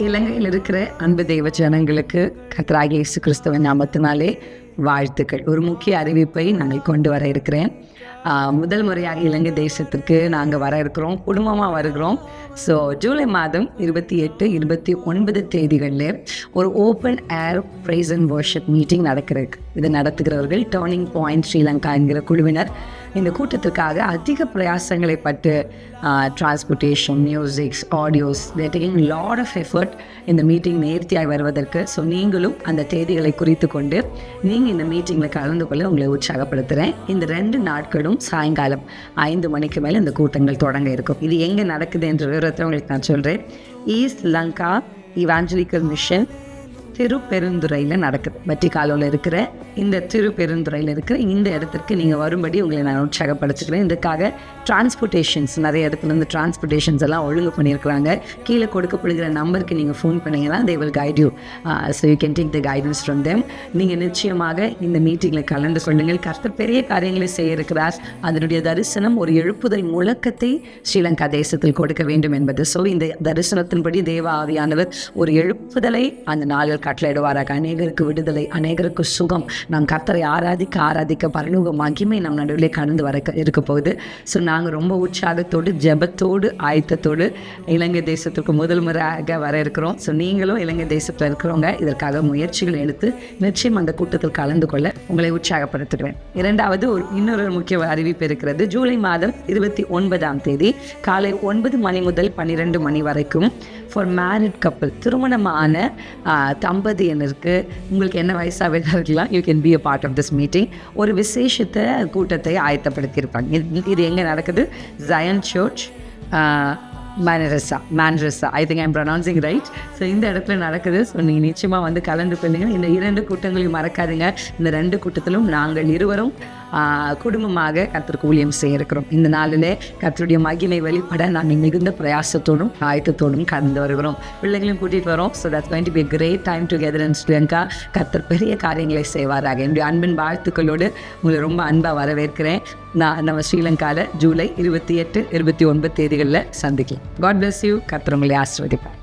இலங்கையில் இருக்கிற அன்பு தெய்வ ஜனங்களுக்கு கர்த்தராகிய இயேசு கிறிஸ்துவின் நாமத்தினாலே வாழ்த்துக்கள். ஒரு முக்கிய அறிவிப்பை நாங்கள் கொண்டு வர இருக்கிறேன். முதல் முறையாக இலங்கை தேசத்துக்கு நாங்கள் வர இருக்கிறோம், குடும்பமாக வருகிறோம். ஸோ ஜூலை மாதம் 28, 29 தேதிகளில் ஒரு open air praise and worship meeting நடக்கிறது. இதை நடத்துகிறவர்கள் டர்னிங் பாயிண்ட் ஸ்ரீலங்கா என்கிற குழுவினர். இந்த கூட்டத்திற்காக அதிக பிரயாசங்களை பட்டு transportation, musics, audios, they're taking lot of effort இந்த மீட்டிங் நேர்த்தியாய் வருவதற்கு. ஸோ நீங்களும் அந்த தேதிகளை குறித்து கொண்டு நீங்கள் இந்த மீட்டிங்கில் கலந்து கொள்ள உங்களை உற்சாகப்படுத்துகிறேன். இந்த 2 நாட்களும் சாயங்காலம் 5 மணிக்கு மேலே இந்த கூட்டங்கள் தொடங்க இருக்கும். இது எங்கே நடக்குது என்ற விவரத்தை உங்களுக்கு நான் சொல்கிறேன். ஈஸ்ட் லங்கா இவாஞ்சலிக்கல் மிஷன் திருப்பெருந்துறையில் நடக்குது. வட்டிக்காலில் இருக்கிற இந்த திருப்பெருந்துறையில் இருக்கிற இந்த இடத்திற்கு நீங்கள் வரும்படி உங்களை நான் உற்சாகப்படுத்துகிறேன். இதுக்காக டிரான்ஸ்போர்ட்டேஷன்ஸ் நிறைய இடத்துலேருந்து டிரான்ஸ்போர்ட்டேஷன்ஸ் எல்லாம் ஒழுங்கு பண்ணியிருக்கிறாங்க. கீழே கொடுக்கப்படுகிற நம்பருக்கு நீங்கள் ஃபோன் பண்ணிங்கன்னா they will guide you. So you can take the guidance from them. நீங்கள் நிச்சயமாக இந்த மீட்டிங்கில் கலந்து கொள்ளுங்கள். கர்த்தர் பெரிய காரியங்களை செய்ய இருக்கிறார். அதனுடைய தரிசனம் ஒரு எழுப்புதல் முழக்கத்தை ஸ்ரீலங்கா தேசத்தில் கொடுக்க வேண்டும் என்பது. ஸோ இந்த தரிசனத்தின்படி தேவ ஆவியானவர் ஒரு எழுப்புதலை அந்த நாளில் கட்டளையிடுவாராக. அநேகருக்கு விடுதலை, அநேகருக்கு சுகம். நாம் கர்த்தரை ஆராதிக்க பரலோக மகிமை நம் நடுவிலே கடந்து வர இருக்க போகுது. ஸோ நாங்கள் ரொம்ப உற்சாகத்தோடு, ஜெபத்தோடு, ஆயத்தத்தோடு இலங்கை தேசத்திற்கு முதல் முறையாக வர இருக்கிறோம். ஸோ நீங்களும் இலங்கை தேசத்தில் இருக்கிறவங்க இதற்காக முயற்சிகள் எடுத்து நிச்சயம் அந்த கூட்டத்தில் கலந்து கொள்ள உங்களை உற்சாகப்படுத்துகிறேன். இரண்டாவது இன்னொரு முக்கிய அறிவிப்பு இருக்கிறது. ஜூலை மாதம் 29ஆம் தேதி காலை 9 மணி முதல் 12 மணி வரைக்கும் ஃபார் மேரிட் கப்பிள், திருமணமான தம்பதியினருக்கு, உங்களுக்கு என்ன வயசாக இருக்கலாம், you can be a part of this meeting. ஒரு விசேஷத்தை கூட்டத்தை ஆயத்தப்படுத்தியிருப்பாங்க. இது எங்கே நடக்குது? Zion church, Manresa, I think I'm pronouncing right. So இந்த இடத்துல நடக்குது. ஸோ நீங்கள் நிச்சயமாக வந்து கலந்து கொள்ளுங்கள். இந்த 2 கூட்டங்களையும் மறக்காதுங்க. இந்த 2 கூட்டத்திலும் நாங்கள் இருவரும் குடும்பமாக கர்த்தருக்கு ஊழியம் செய்ய இருக்கிறோம். இந்த நாளிலே கர்த்தருடைய மகிமை வெளிப்பட நாங்கள் மிகுந்த பிரயாசத்தோடும் ஆயத்தத்தோடும் கடந்து வருகிறோம். பிள்ளைகளையும் கூட்டிகிட்டு வரோம். So that's going to be a great time together in Sri Lanka. கர்த்தர் பெரிய காரியங்களை செய்வாராக. என்னுடைய அன்பின் வாழ்த்துக்களோடு உங்களை ரொம்ப அன்பாக வரவேற்கிறேன். நம்ம ஸ்ரீலங்காவில் ஜூலை 28, 29 தேதிகளில் சந்திக்கலாம். God bless you. கர்த்தர் உங்களை ஆசீர்வதிப்பார்.